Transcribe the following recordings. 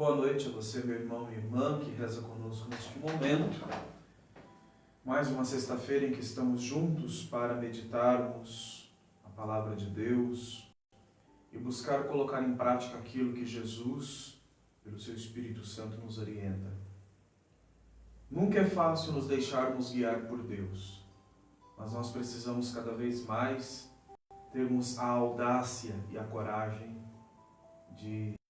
Boa noite a você, meu irmão e irmã, que reza conosco neste momento. Mais uma sexta-feira em que estamos juntos para meditarmos a palavra de Deus e buscar colocar em prática aquilo que Jesus, pelo seu Espírito Santo, nos orienta. Nunca é fácil nos deixarmos guiar por Deus, mas nós precisamos cada vez mais termos a audácia e a coragem de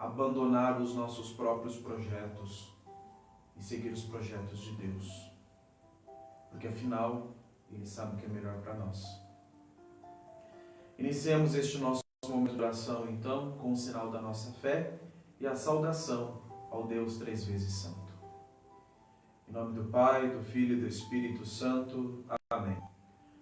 abandonar os nossos próprios projetos e seguir os projetos de Deus. Porque afinal, Ele sabe o que é melhor para nós. Iniciemos este nosso momento de oração, então, com o sinal da nossa fé e a saudação ao Deus três vezes santo. Em nome do Pai, do Filho e do Espírito Santo. Amém.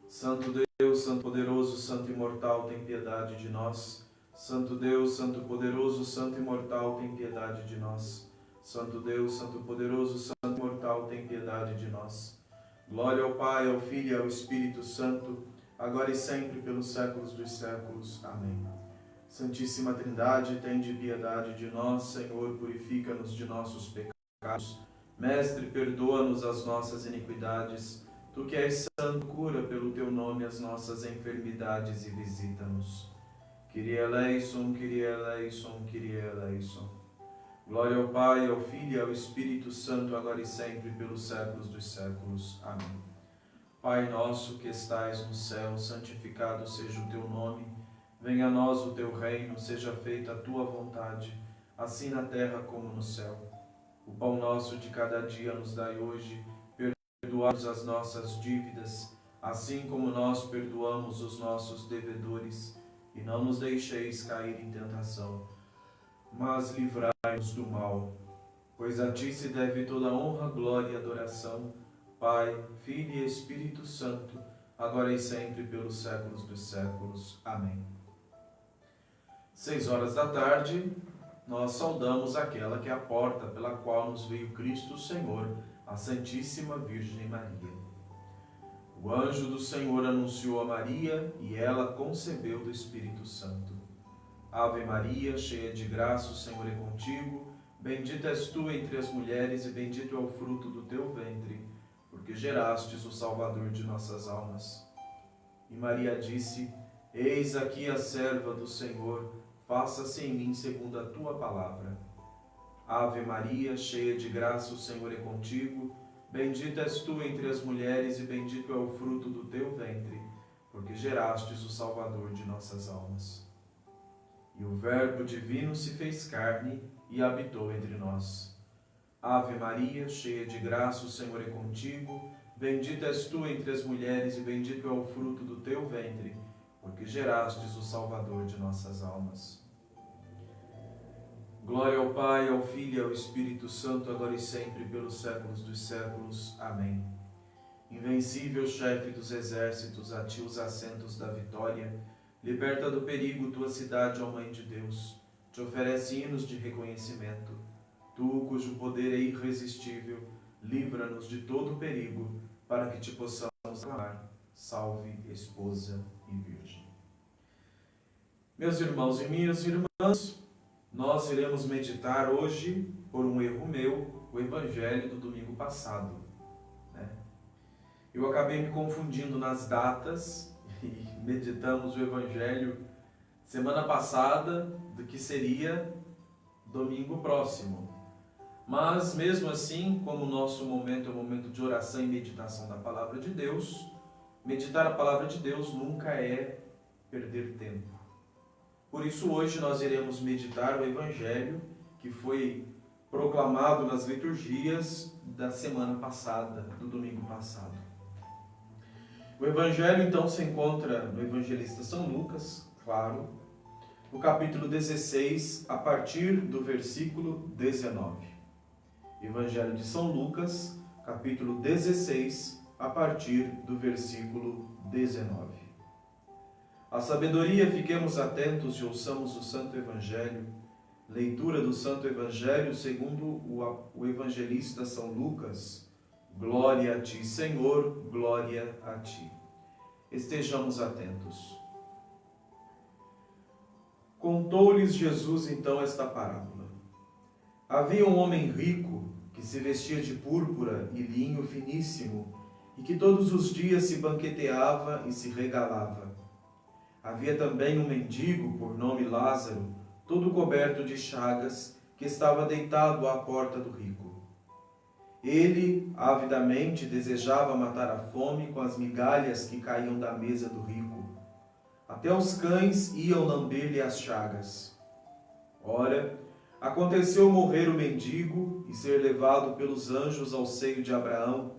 Santo Deus, Santo poderoso, Santo imortal, tem piedade de nós. Santo Deus, Santo poderoso, Santo imortal, tem piedade de nós. Santo Deus, Santo poderoso, Santo imortal, tem piedade de nós. Glória ao Pai, ao Filho e ao Espírito Santo, agora e sempre, pelos séculos dos séculos. Amém. Santíssima Trindade, tende piedade de nós. Senhor, purifica-nos de nossos pecados. Mestre, perdoa-nos as nossas iniquidades. Tu que és santo, cura pelo teu nome as nossas enfermidades e visita-nos. Kyrie eleison, Kyrie eleison, Kyrie eleison. Glória ao Pai, ao Filho e ao Espírito Santo, agora e sempre, pelos séculos dos séculos. Amém. Pai nosso que estais no céu, santificado seja o teu nome. Venha a nós o teu reino, seja feita a tua vontade, assim na terra como no céu. O pão nosso de cada dia nos dai hoje, perdoai-nos as nossas dívidas, assim como nós perdoamos os nossos devedores. E não nos deixeis cair em tentação, mas livrai-nos do mal. Pois a ti se deve toda honra, glória e adoração, Pai, Filho e Espírito Santo, agora e sempre, pelos séculos dos séculos. Amém. 6h, nós saudamos aquela que é a porta pela qual nos veio Cristo Senhor, a Santíssima Virgem Maria. O anjo do Senhor anunciou a Maria e ela concebeu do Espírito Santo. Ave Maria, cheia de graça, o Senhor é contigo. Bendita és tu entre as mulheres e bendito é o fruto do teu ventre, porque gerastes o Salvador de nossas almas. E Maria disse: Eis aqui a serva do Senhor, faça-se em mim segundo a tua palavra. Ave Maria, cheia de graça, o Senhor é contigo. Bendita és tu entre as mulheres e bendito é o fruto do teu ventre, porque gerastes o Salvador de nossas almas. E o Verbo divino se fez carne e habitou entre nós. Ave Maria, cheia de graça, o Senhor é contigo. Bendita és tu entre as mulheres e bendito é o fruto do teu ventre, porque gerastes o Salvador de nossas almas. Glória ao Pai, ao Filho e ao Espírito Santo, agora e sempre, pelos séculos dos séculos. Amém. Invencível chefe dos exércitos, a ti os assentos da vitória, liberta do perigo tua cidade, ó Mãe de Deus, te oferece hinos de reconhecimento. Tu, cujo poder é irresistível, livra-nos de todo perigo, para que te possamos amar. Salve, esposa e virgem. Meus irmãos e minhas irmãs, nós iremos meditar hoje, por um erro meu, o Evangelho do domingo passado. Eu acabei me confundindo nas datas e meditamos o Evangelho semana passada do que seria domingo próximo. Mas mesmo assim, como o nosso momento é um momento de oração e meditação da Palavra de Deus, meditar a Palavra de Deus nunca é perder tempo. Por isso hoje nós iremos meditar o Evangelho que foi proclamado nas liturgias da semana passada, do domingo passado. O Evangelho então se encontra no Evangelista São Lucas, claro, no capítulo 16, a partir do versículo 19. Evangelho de São Lucas, capítulo 16, a partir do versículo 19. A sabedoria, fiquemos atentos e ouçamos o Santo Evangelho. Leitura do Santo Evangelho segundo o evangelista São Lucas. Glória a ti, Senhor, glória a ti. Estejamos atentos. Contou-lhes Jesus então esta parábola. Havia um homem rico que se vestia de púrpura e linho finíssimo e que todos os dias se banqueteava e se regalava. Havia também um mendigo por nome Lázaro, todo coberto de chagas, que estava deitado à porta do rico. Ele, avidamente, desejava matar a fome com as migalhas que caíam da mesa do rico. Até os cães iam lamber-lhe as chagas. Ora, aconteceu morrer o mendigo e ser levado pelos anjos ao seio de Abraão.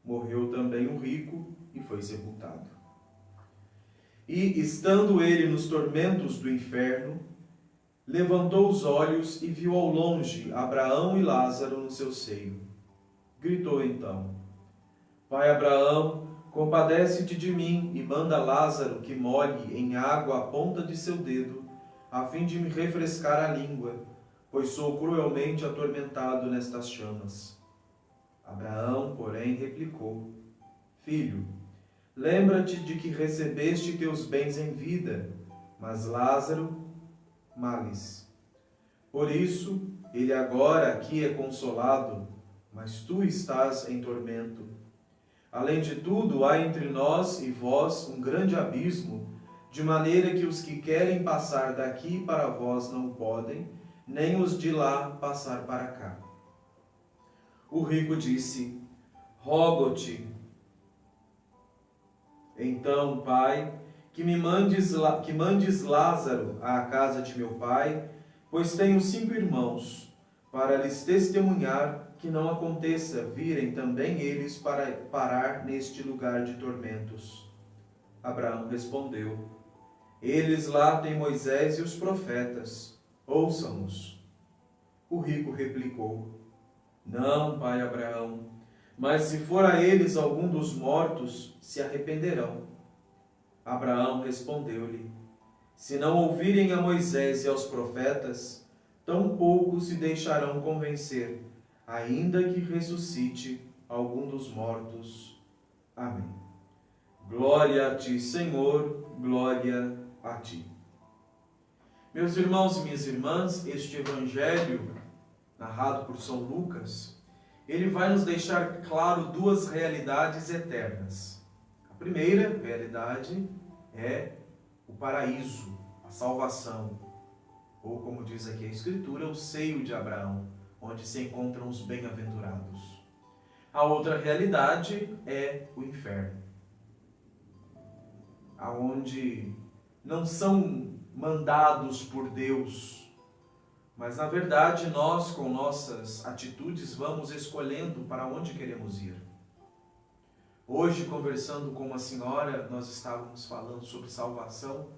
Morreu também o rico e foi sepultado. E, estando ele nos tormentos do inferno, levantou os olhos e viu ao longe Abraão e Lázaro no seu seio. Gritou então: Pai Abraão, compadece-te de mim e manda Lázaro que molhe em água a ponta de seu dedo, a fim de me refrescar a língua, pois sou cruelmente atormentado nestas chamas. Abraão, porém, replicou: Filho, lembra-te de que recebeste teus bens em vida, mas Lázaro, males. Por isso, ele agora aqui é consolado, mas tu estás em tormento. Além de tudo, há entre nós e vós um grande abismo, de maneira que os que querem passar daqui para vós não podem, nem os de lá passar para cá. O rico disse: Rogo-te, então, Pai, que mandes Lázaro à casa de meu pai, pois tenho 5 irmãos, para lhes testemunhar que não aconteça virem também eles para parar neste lugar de tormentos. Abraão respondeu: Eles lá têm Moisés e os profetas, ouçam-nos. O rico replicou: Não, pai Abraão, mas se for a eles algum dos mortos, se arrependerão. Abraão respondeu-lhe: Se não ouvirem a Moisés e aos profetas, tampouco se deixarão convencer, ainda que ressuscite algum dos mortos. Amém. Glória a ti, Senhor, glória a ti. Meus irmãos e minhas irmãs, este evangelho, narrado por São Lucas, ele vai nos deixar claro 2 realidades eternas. A primeira realidade é o paraíso, a salvação, ou como diz aqui a Escritura, o seio de Abraão, onde se encontram os bem-aventurados. A outra realidade é o inferno, aonde não são mandados por Deus, mas na verdade nós, com nossas atitudes, vamos escolhendo para onde queremos ir. Hoje, conversando com uma senhora, nós estávamos falando sobre salvação,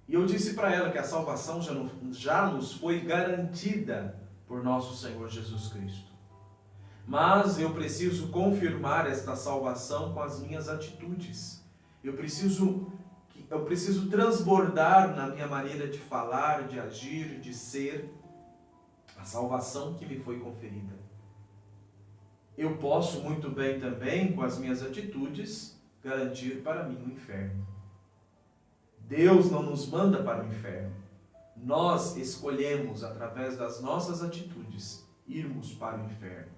e eu disse para ela que a salvação já nos foi garantida por nosso Senhor Jesus Cristo. Mas eu preciso confirmar esta salvação com as minhas atitudes. Eu preciso transbordar na minha maneira de falar, de agir, de ser, a salvação que me foi conferida. Eu posso muito bem também, com as minhas atitudes, garantir para mim o inferno. Deus não nos manda para o inferno. Nós escolhemos, através das nossas atitudes, irmos para o inferno.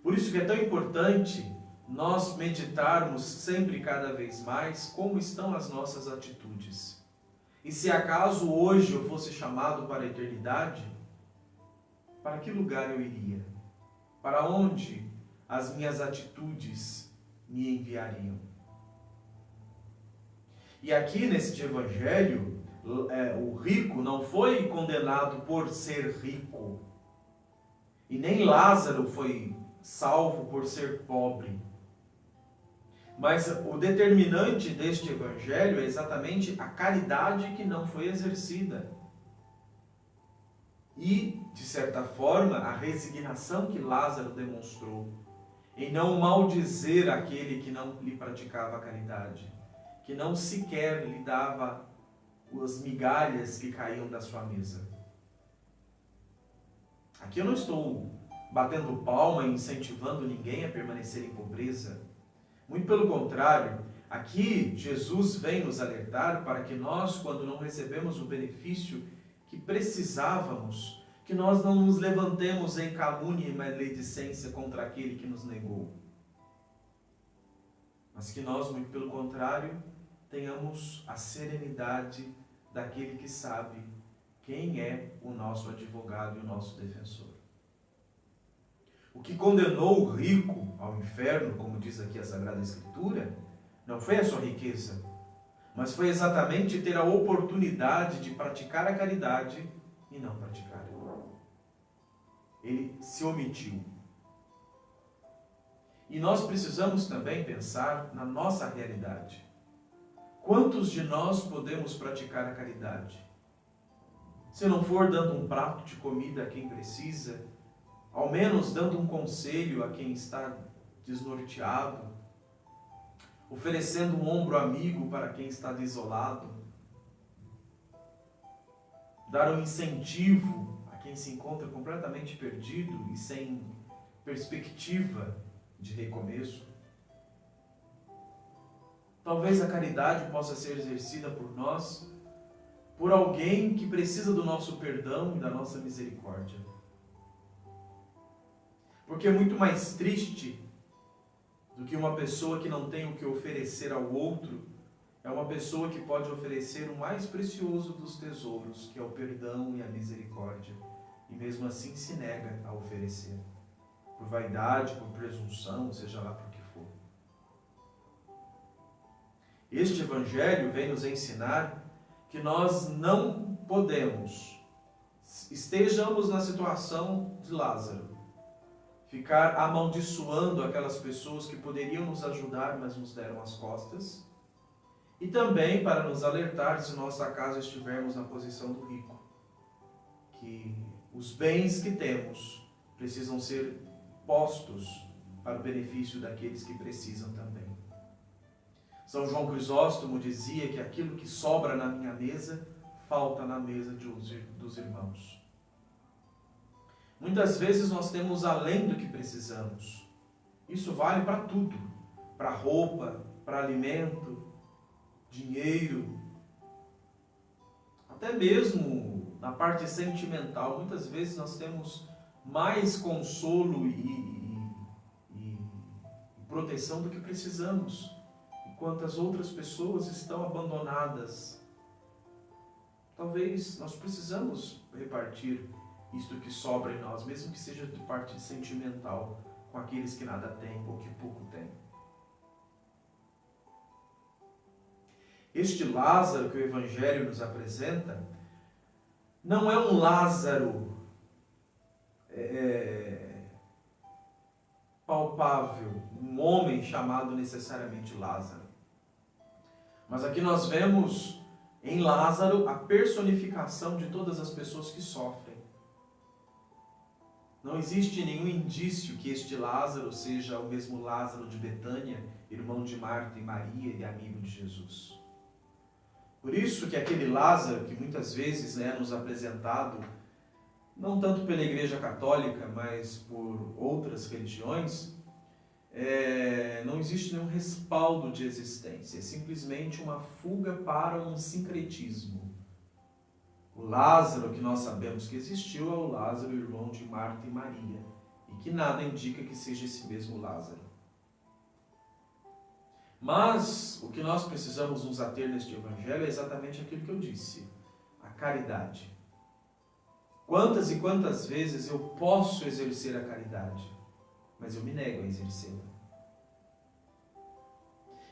Por isso que é tão importante nós meditarmos sempre cada vez mais como estão as nossas atitudes. E se acaso hoje eu fosse chamado para a eternidade, para que lugar eu iria? Para onde as minhas atitudes me enviariam? E aqui neste evangelho, o rico não foi condenado por ser rico. E nem Lázaro foi salvo por ser pobre. Mas o determinante deste evangelho é exatamente a caridade que não foi exercida. E, de certa forma, a resignação que Lázaro demonstrou em não maldizer aquele que não lhe praticava a caridade, que não sequer lhe dava as migalhas que caíam da sua mesa. Aqui eu não estou batendo palma e incentivando ninguém a permanecer em pobreza. Muito pelo contrário, aqui Jesus vem nos alertar para que nós, quando não recebemos o benefício que precisávamos, que nós não nos levantemos em calúnia e maledicência contra aquele que nos negou, mas que nós, muito pelo contrário, tenhamos a serenidade daquele que sabe quem é o nosso advogado e o nosso defensor. O que condenou o rico ao inferno, como diz aqui a Sagrada Escritura, não foi a sua riqueza, mas foi exatamente ter a oportunidade de praticar a caridade e não praticar. Ele se omitiu. E nós precisamos também pensar na nossa realidade. Quantos de nós podemos praticar a caridade? Se não for dando um prato de comida a quem precisa, ao menos dando um conselho a quem está desnorteado, oferecendo um ombro amigo para quem está desolado, dar um incentivo a quem se encontra completamente perdido e sem perspectiva de recomeço. Talvez a caridade possa ser exercida por nós, por alguém que precisa do nosso perdão e da nossa misericórdia. Porque é muito mais triste do que uma pessoa que não tem o que oferecer ao outro, é uma pessoa que pode oferecer o mais precioso dos tesouros, que é o perdão e a misericórdia, e mesmo assim se nega a oferecer, por vaidade, por presunção, seja lá por que for. Este Evangelho vem nos ensinar que nós não podemos, estejamos na situação de Lázaro, ficar amaldiçoando aquelas pessoas que poderiam nos ajudar, mas nos deram as costas, e também para nos alertar, se nós acaso estivermos na posição do rico, que os bens que temos precisam ser postos para o benefício daqueles que precisam também. São João Crisóstomo dizia que aquilo que sobra na minha mesa, falta na mesa dos irmãos. Muitas vezes nós temos além do que precisamos. Isso vale para tudo, para roupa, para alimento, dinheiro, até mesmo na parte sentimental. Muitas vezes nós temos mais consolo e proteção do que precisamos, enquanto as outras pessoas estão abandonadas. Talvez nós precisamos repartir isto que sobra em nós, mesmo que seja de parte sentimental, com aqueles que nada têm ou que pouco têm. Este Lázaro que o Evangelho nos apresenta, não é um Lázaro palpável, um homem chamado necessariamente Lázaro. Mas aqui nós vemos em Lázaro a personificação de todas as pessoas que sofrem. Não existe nenhum indício que este Lázaro seja o mesmo Lázaro de Betânia, irmão de Marta e Maria e amigo de Jesus. Por isso que aquele Lázaro, que muitas vezes é nos apresentado, não tanto pela Igreja Católica, mas por outras religiões, não existe nenhum respaldo de existência, é simplesmente uma fuga para um sincretismo. O Lázaro que nós sabemos que existiu é o Lázaro, irmão de Marta e Maria, e que nada indica que seja esse mesmo Lázaro. Mas o que nós precisamos nos ater neste Evangelho é exatamente aquilo que eu disse, a caridade. Quantas e quantas vezes eu posso exercer a caridade, mas eu me nego a exercê-la.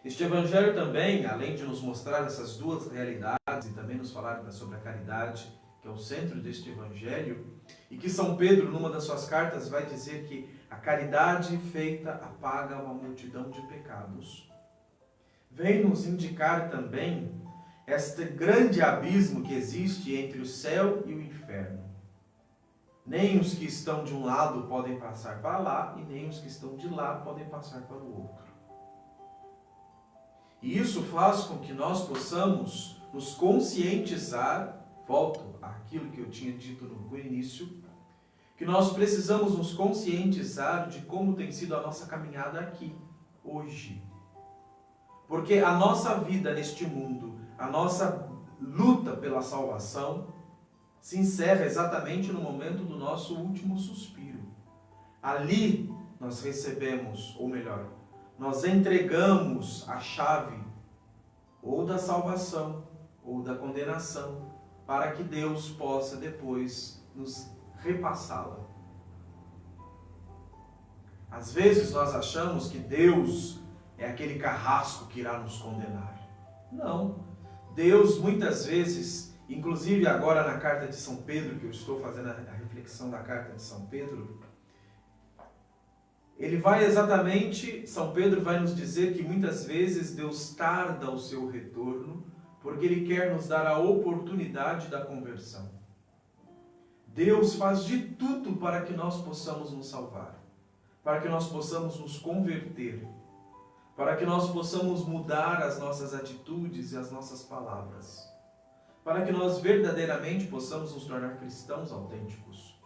Este Evangelho também, além de nos mostrar essas duas realidades e também nos falar sobre a caridade, que é o centro deste Evangelho, e que São Pedro, numa das suas cartas, vai dizer que a caridade feita apaga uma multidão de pecados, vem nos indicar também este grande abismo que existe entre o céu e o inferno. Nem os que estão de um lado podem passar para lá, e nem os que estão de lá podem passar para o outro. E isso faz com que nós possamos nos conscientizar, volto àquilo que eu tinha dito no início, que nós precisamos nos conscientizar de como tem sido a nossa caminhada aqui, hoje. Porque a nossa vida neste mundo, a nossa luta pela salvação, se encerra exatamente no momento do nosso último suspiro. Ali nós recebemos, ou melhor, nós entregamos a chave ou da salvação ou da condenação, para que Deus possa depois nos repassá-la. Às vezes nós achamos que Deus é aquele carrasco que irá nos condenar. Não. Deus muitas vezes, inclusive agora na carta de São Pedro, que eu estou fazendo a reflexão da carta de São Pedro, São Pedro vai nos dizer que muitas vezes Deus tarda o seu retorno, porque Ele quer nos dar a oportunidade da conversão. Deus faz de tudo para que nós possamos nos salvar, para que nós possamos nos converter, para que nós possamos mudar as nossas atitudes e as nossas palavras, para que nós verdadeiramente possamos nos tornar cristãos autênticos.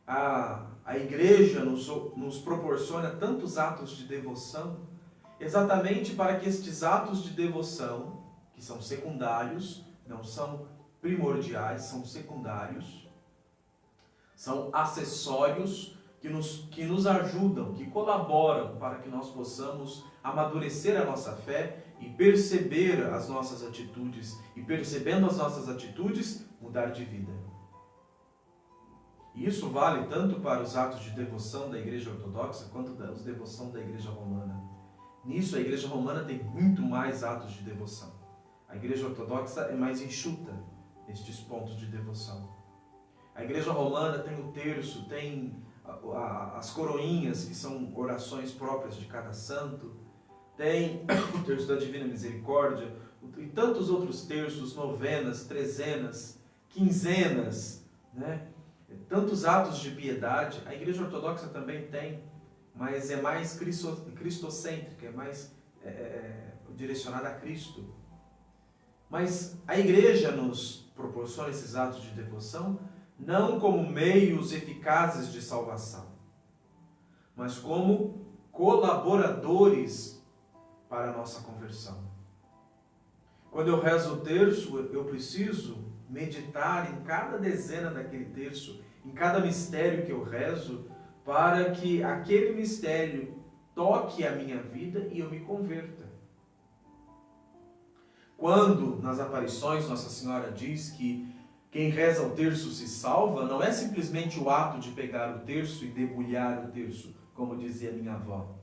A igreja nos proporciona tantos atos de devoção, exatamente para que estes atos de devoção, que são secundários, não são primordiais, são secundários, são acessórios que nos ajudam, que colaboram para que nós possamos amadurecer a nossa fé e perceber as nossas atitudes, e percebendo as nossas atitudes, mudar de vida. E isso vale tanto para os atos de devoção da Igreja Ortodoxa, quanto da devoção da Igreja Romana. Nisso, a Igreja Romana tem muito mais atos de devoção. A Igreja Ortodoxa é mais enxuta nestes pontos de devoção. A Igreja Romana tem o terço, tem as coroinhas, que são orações próprias de cada santo, tem o terço da Divina Misericórdia, e tantos outros terços, novenas, trezenas, quinzenas, né? Tantos atos de piedade. A Igreja Ortodoxa também tem, mas é mais cristocêntrica, é mais direcionada a Cristo. Mas a Igreja nos proporciona esses atos de devoção não como meios eficazes de salvação, mas como colaboradores para a nossa conversão. Quando eu rezo o terço, eu preciso meditar em cada dezena daquele terço, em cada mistério que eu rezo, para que aquele mistério toque a minha vida e eu me converta. Quando, nas aparições, Nossa Senhora diz que quem reza o terço se salva, não é simplesmente o ato de pegar o terço e debulhar o terço, como dizia minha avó.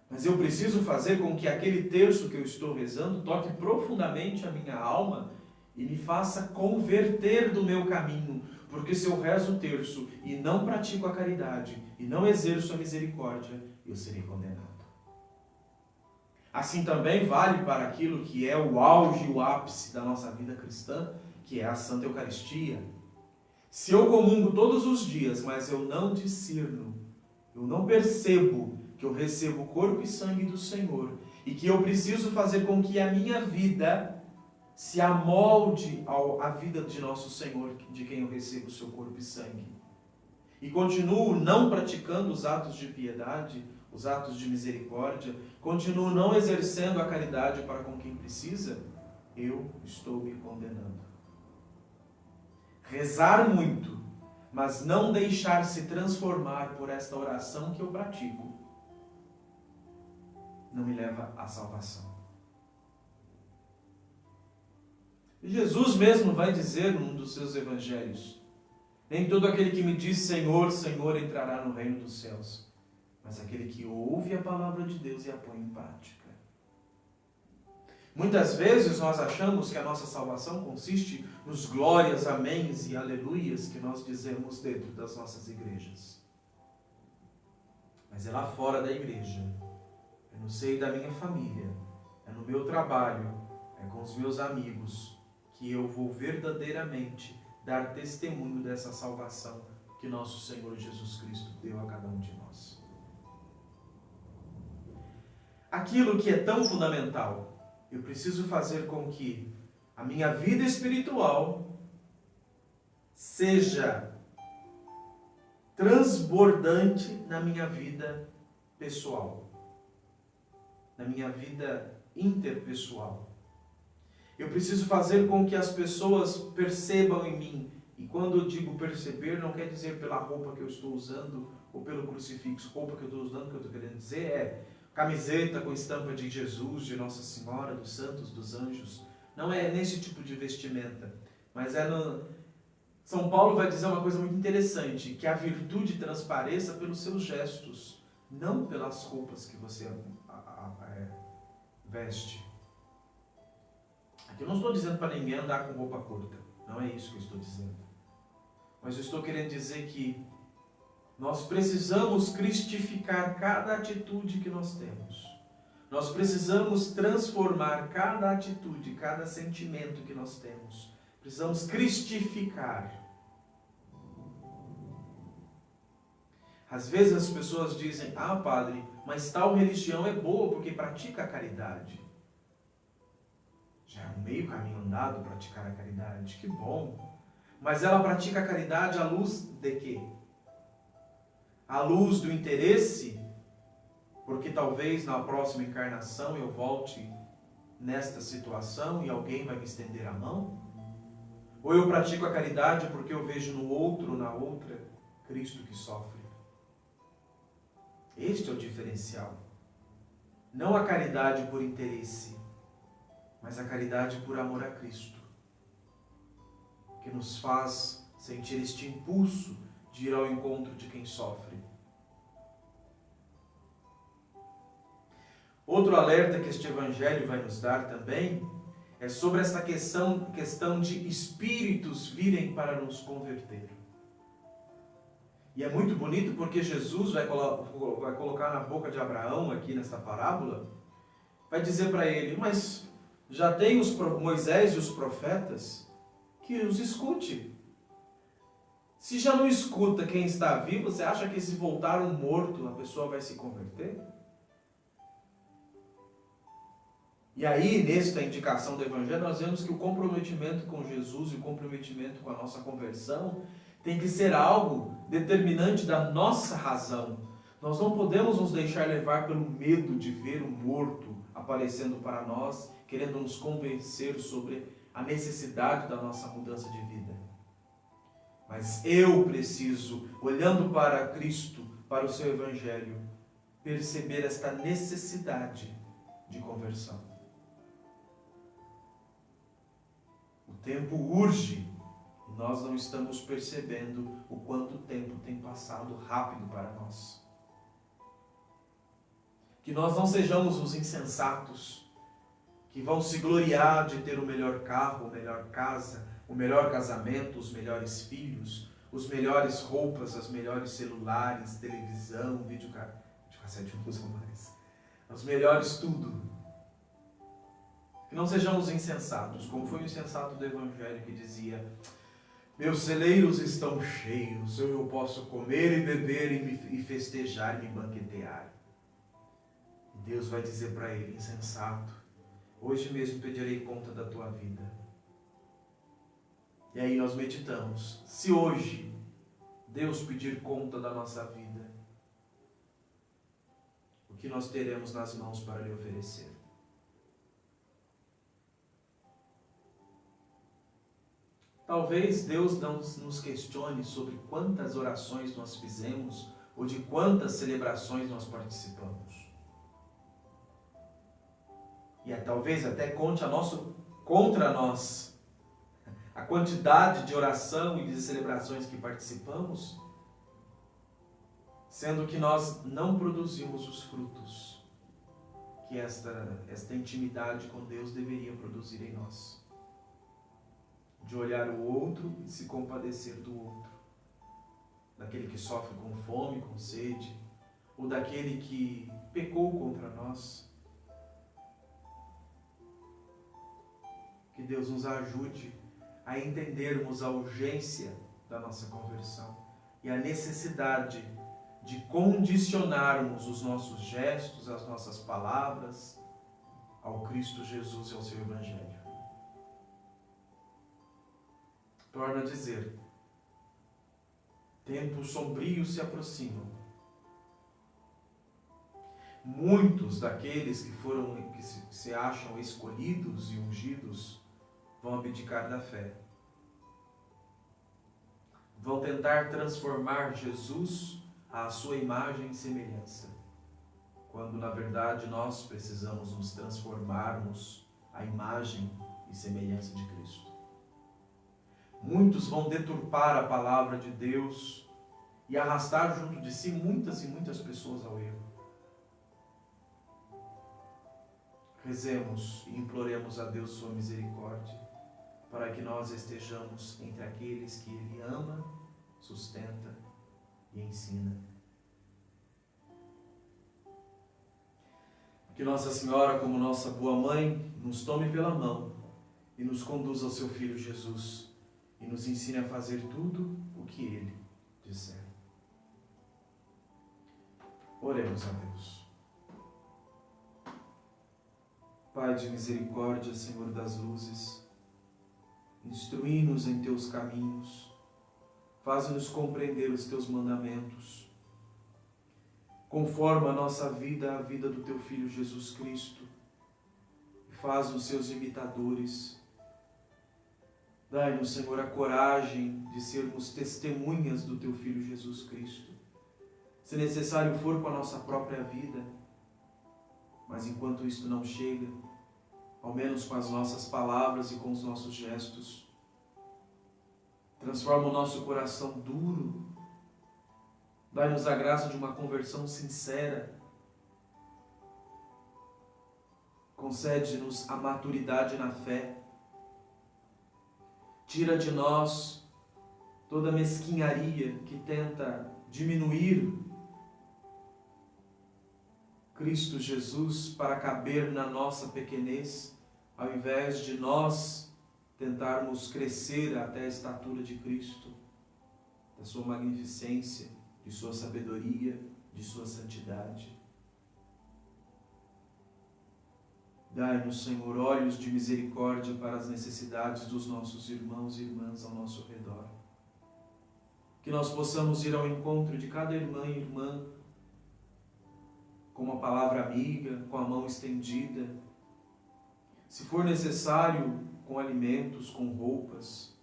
Mas eu preciso fazer com que aquele terço que eu estou rezando toque profundamente a minha alma e me faça converter do meu caminho. Porque se eu rezo o terço e não pratico a caridade, e não exerço a misericórdia, eu serei condenado. Assim também vale para aquilo que é o auge e o ápice da nossa vida cristã, que é a Santa Eucaristia. Se eu comungo todos os dias, mas eu não discerno, eu não percebo que eu recebo o corpo e sangue do Senhor, e que eu preciso fazer com que a minha vida se amolde à vida de nosso Senhor, de quem eu recebo o seu corpo e sangue, e continuo não praticando os atos de piedade, os atos de misericórdia, continuo não exercendo a caridade para com quem precisa, eu estou me condenando. Rezar muito, mas não deixar-se transformar por esta oração que eu pratico, não me leva à salvação. Jesus mesmo vai dizer num dos seus evangelhos: nem todo aquele que me diz Senhor, Senhor entrará no reino dos céus, mas aquele que ouve a palavra de Deus e a põe em prática. Muitas vezes nós achamos que a nossa salvação consiste nos glórias, améns e aleluias que nós dizemos dentro das nossas igrejas. Mas é lá fora da igreja, é no seio da minha família, é no meu trabalho, é com os meus amigos, que eu vou verdadeiramente dar testemunho dessa salvação que nosso Senhor Jesus Cristo deu a cada um de nós. Aquilo que é tão fundamental, eu preciso fazer com que a minha vida espiritual seja transbordante na minha vida pessoal, na minha vida interpessoal. Eu preciso fazer com que as pessoas percebam em mim. E quando eu digo perceber, não quer dizer pela roupa que eu estou usando ou pelo crucifixo. Roupa que eu estou usando, o que eu estou querendo dizer é camiseta com estampa de Jesus, de Nossa Senhora, dos santos, dos anjos. Não é nesse tipo de vestimenta, mas é no... São Paulo vai dizer uma coisa muito interessante, que a virtude transpareça pelos seus gestos, não pelas roupas que você veste. Aqui eu não estou dizendo para ninguém andar com roupa curta, não é isso que eu estou dizendo. Mas eu estou querendo dizer que nós precisamos cristificar cada atitude que nós temos. Nós precisamos transformar cada atitude, cada sentimento que nós temos. Precisamos cristificar. Às vezes as pessoas dizem, padre, mas tal religião é boa porque pratica a caridade. Já é um meio caminho andado praticar a caridade, que bom. Mas ela pratica a caridade à luz de quê? À luz do interesse, porque talvez na próxima encarnação eu volte nesta situação e alguém vai me estender a mão? Ou eu pratico a caridade porque eu vejo no outro, na outra, Cristo que sofre? Este é o diferencial. Não a caridade por interesse, mas a caridade por amor a Cristo, que nos faz sentir este impulso de ir ao encontro de quem sofre. Outro alerta que este Evangelho vai nos dar também é sobre essa questão de espíritos virem para nos converter. E é muito bonito porque Jesus vai colocar na boca de Abraão, aqui nesta parábola, vai dizer para ele, mas já tem Moisés e os profetas, que os escute. Se já não escuta quem está vivo, você acha que se voltar um morto, a pessoa vai se converter? E aí, nesta indicação do Evangelho, nós vemos que o comprometimento com Jesus e o comprometimento com a nossa conversão tem que ser algo determinante da nossa razão. Nós não podemos nos deixar levar pelo medo de ver o morto aparecendo para nós, querendo nos convencer sobre a necessidade da nossa mudança de vida. Mas eu preciso, olhando para Cristo, para o seu Evangelho, perceber esta necessidade de conversão. O tempo urge e nós não estamos percebendo o quanto o tempo tem passado rápido para nós. Que nós não sejamos os insensatos que vão se gloriar de ter o melhor carro, a melhor casa, o melhor casamento, os melhores filhos, os melhores roupas, os melhores celulares, televisão, videocassete não usam mais, os melhores tudo. Que não sejamos insensatos, como foi o insensato do Evangelho que dizia, meus celeiros estão cheios, eu posso comer e beber e festejar e me banquetear. E Deus vai dizer para ele, insensato, hoje mesmo pedirei conta da tua vida. E aí nós meditamos, se hoje Deus pedir conta da nossa vida, o que nós teremos nas mãos para lhe oferecer? Talvez Deus não nos questione sobre quantas orações nós fizemos ou de quantas celebrações nós participamos. E talvez até conte contra nós a quantidade de oração e de celebrações que participamos, sendo que nós não produzimos os frutos que esta intimidade com Deus deveria produzir em nós. De olhar o outro e se compadecer do outro. Daquele que sofre com fome, com sede, ou daquele que pecou contra nós. Que Deus nos ajude a entendermos a urgência da nossa conversão e a necessidade de condicionarmos os nossos gestos, as nossas palavras ao Cristo Jesus e ao seu Evangelho. Torna a dizer, tempos sombrios se aproximam. Muitos daqueles que se acham escolhidos e ungidos vão abdicar da fé. Vão tentar transformar Jesus à sua imagem e semelhança, quando na verdade nós precisamos nos transformarmos à imagem e semelhança de Cristo. Muitos vão deturpar a palavra de Deus e arrastar junto de si muitas e muitas pessoas ao erro. Rezemos e imploremos a Deus sua misericórdia, para que nós estejamos entre aqueles que Ele ama, sustenta e ensina. Que Nossa Senhora, como nossa boa mãe, nos tome pela mão e nos conduza ao seu Filho Jesus e nos ensine a fazer tudo o que Ele disser. Oremos a Deus. Pai de misericórdia, Senhor das luzes, instrui-nos em Teus caminhos, faz-nos compreender os Teus mandamentos, conforma a nossa vida à vida do Teu Filho Jesus Cristo, e faz-nos seus imitadores. Dai-nos, Senhor, a coragem de sermos testemunhas do Teu Filho Jesus Cristo. Se necessário for com a nossa própria vida, mas enquanto isto não chega, ao menos com as nossas palavras e com os nossos gestos, transforma o nosso coração duro. Dai-nos a graça de uma conversão sincera. Concede-nos a maturidade na fé. Tira de nós toda mesquinharia que tenta diminuir Cristo Jesus para caber na nossa pequenez, ao invés de nós tentarmos crescer até a estatura de Cristo, da sua magnificência, de sua sabedoria, de sua santidade. Dai-nos, Senhor, olhos de misericórdia para as necessidades dos nossos irmãos e irmãs ao nosso redor. Que nós possamos ir ao encontro de cada irmã e irmã com uma palavra amiga, com a mão estendida, se for necessário, com alimentos, com roupas.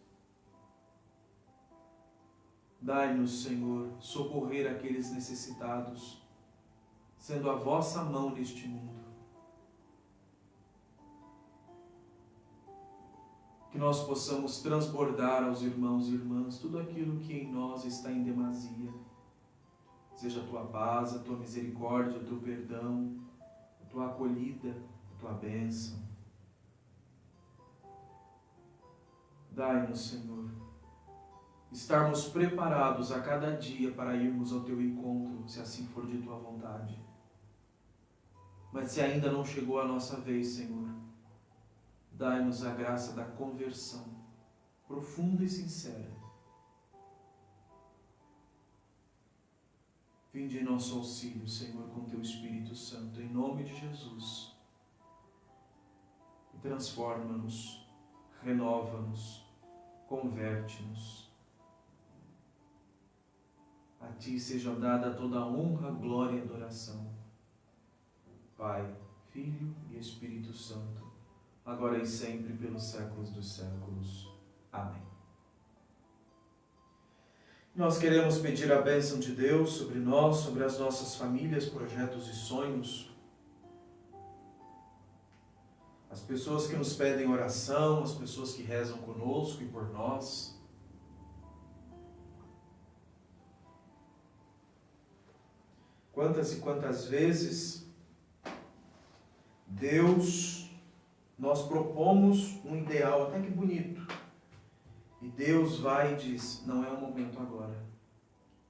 Dai-nos, Senhor, socorrer aqueles necessitados, sendo a vossa mão neste mundo. Que nós possamos transbordar aos irmãos e irmãs tudo aquilo que em nós está em demasia. Seja a tua paz, a tua misericórdia, o teu perdão, a tua acolhida, a tua bênção. Dai-nos, Senhor, estarmos preparados a cada dia para irmos ao teu encontro, se assim for de tua vontade. Mas se ainda não chegou a nossa vez, Senhor, dai-nos a graça da conversão profunda e sincera. Vinde em nosso auxílio, Senhor, com Teu Espírito Santo, em nome de Jesus. E transforma-nos, renova-nos, converte-nos. A Ti seja dada toda a honra, glória e adoração. Pai, Filho e Espírito Santo, agora e sempre, pelos séculos dos séculos. Amém. Nós queremos pedir a bênção de Deus sobre nós, sobre as nossas famílias, projetos e sonhos. As pessoas que nos pedem oração, as pessoas que rezam conosco e por nós. Quantas e quantas vezes nós propomos um ideal até que bonito, e Deus vai e diz, não é o momento agora.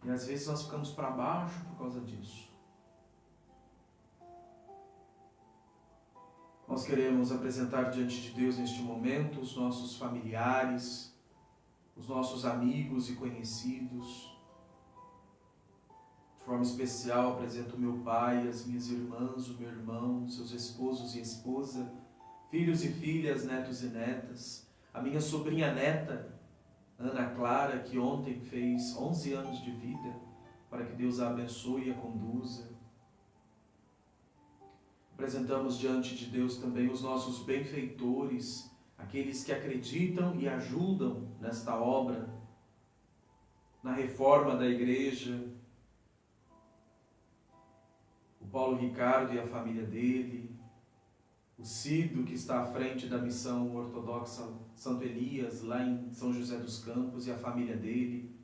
E às vezes nós ficamos para baixo por causa disso. Nós queremos apresentar diante de Deus neste momento os nossos familiares, os nossos amigos e conhecidos. De forma especial apresento o meu pai, as minhas irmãs, o meu irmão, seus esposos e esposa, filhos e filhas, netos e netas, a minha sobrinha neta, Ana Clara, que ontem fez 11 anos de vida, para que Deus a abençoe e a conduza. Apresentamos diante de Deus também os nossos benfeitores, aqueles que acreditam e ajudam nesta obra, na reforma da igreja, o Paulo Ricardo e a família dele, o Cido, que está à frente da missão ortodoxa Santo Elias, lá em São José dos Campos, e a família dele,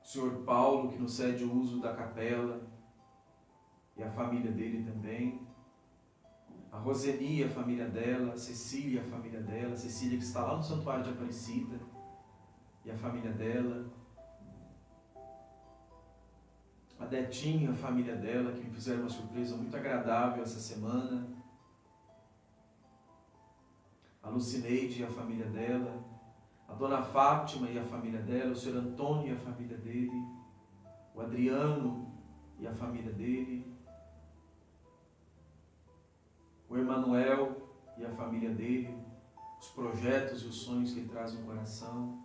o senhor Paulo, que nos cede o uso da capela, e a família dele também, a Roseli, a família dela, a Cecília, a família dela, a Cecília que está lá no Santuário de Aparecida, e a família dela, a Detinha, a família dela, que me fizeram uma surpresa muito agradável essa semana, a Lucineide e a família dela, a Dona Fátima e a família dela, o Sr. Antônio e a família dele, o Adriano e a família dele, o Emanuel e a família dele, os projetos e os sonhos que ele traz no coração.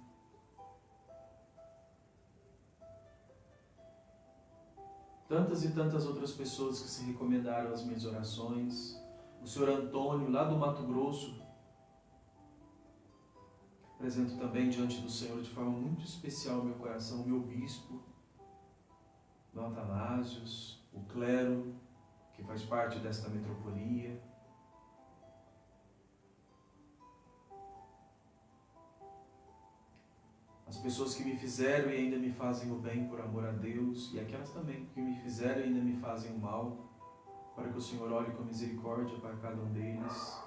Tantas e tantas outras pessoas que se recomendaram às minhas orações. O Sr. Antônio, lá do Mato Grosso, apresento também diante do Senhor de forma muito especial o meu coração, o meu bispo, Dom Atanásios, o clero, que faz parte desta metropolia. As pessoas que me fizeram e ainda me fazem o bem por amor a Deus, e aquelas também que me fizeram e ainda me fazem o mal, para que o Senhor olhe com misericórdia para cada um deles.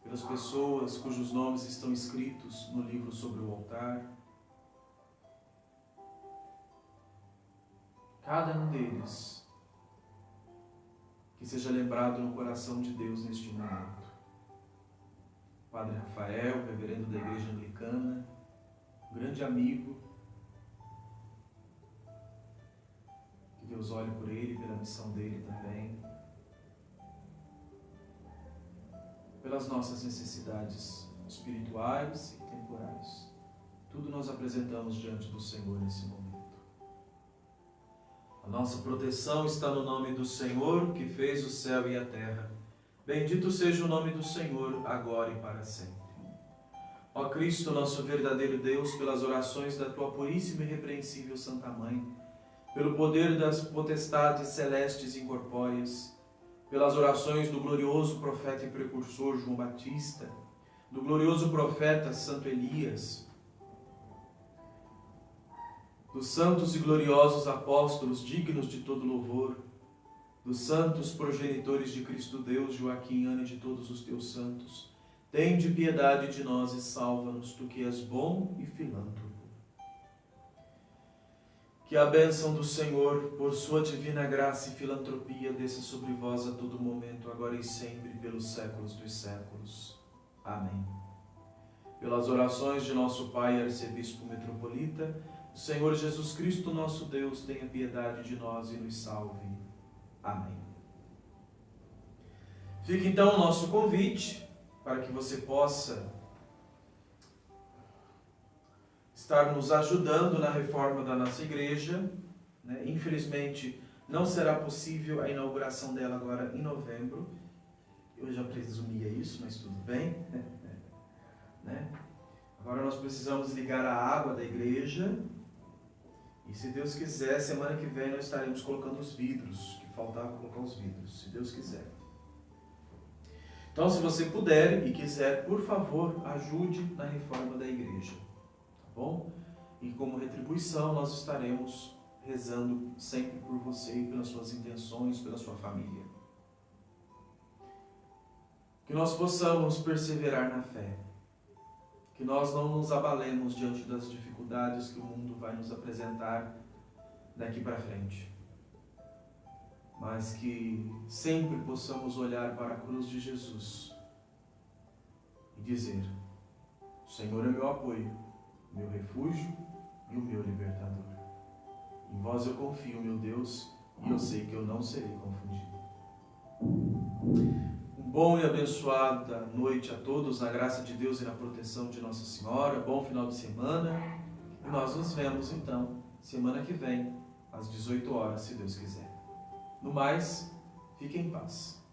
Pelas pessoas cujos nomes estão escritos no livro sobre o altar. Cada um deles que seja lembrado no coração de Deus neste momento. Padre Rafael, reverendo da Igreja Anglicana, grande amigo, que Deus olhe por ele, pela missão dele também, pelas nossas necessidades espirituais e temporais. Tudo nós apresentamos diante do Senhor nesse momento. A nossa proteção está no nome do Senhor, que fez o céu e a terra. Bendito seja o nome do Senhor, agora e para sempre. Ó Cristo, nosso verdadeiro Deus, pelas orações da Tua puríssima e irrepreensível Santa Mãe, pelo poder das potestades celestes e incorpóreas, pelas orações do glorioso profeta e precursor João Batista, do glorioso profeta Santo Elias, dos santos e gloriosos apóstolos dignos de todo louvor, dos santos progenitores de Cristo Deus, Joaquim, Ana e de todos os teus santos, tende piedade de nós e salva-nos, tu que és bom e filântropo. Que a bênção do Senhor, por sua divina graça e filantropia, desça sobre vós a todo momento, agora e sempre, pelos séculos dos séculos. Amém. Pelas orações de nosso Pai, Arcebispo Metropolita, o Senhor Jesus Cristo, nosso Deus, tenha piedade de nós e nos salve. Amém. Fica então o nosso convite para que você possa estar nos ajudando na reforma da nossa igreja. Infelizmente, não será possível a inauguração dela agora em novembro. Eu já presumia isso, mas tudo bem. Agora nós precisamos ligar a água da igreja. E se Deus quiser, semana que vem nós estaremos colocando os vidros, que faltava colocar os vidros, se Deus quiser. Então, se você puder e quiser, por favor, ajude na reforma da igreja, tá bom? E como retribuição, nós estaremos rezando sempre por você e pelas suas intenções, pela sua família. Que nós possamos perseverar na fé. Que nós não nos abalemos diante das dificuldades que o mundo vai nos apresentar daqui para frente. Mas que sempre possamos olhar para a cruz de Jesus e dizer: o Senhor é meu apoio, meu refúgio e o meu libertador. Em vós eu confio, meu Deus, e eu sei que eu não serei confundido. Bom e abençoada noite a todos, na graça de Deus e na proteção de Nossa Senhora. Bom final de semana. E nós nos vemos, então, semana que vem, às 18 horas, se Deus quiser. No mais, fiquem em paz.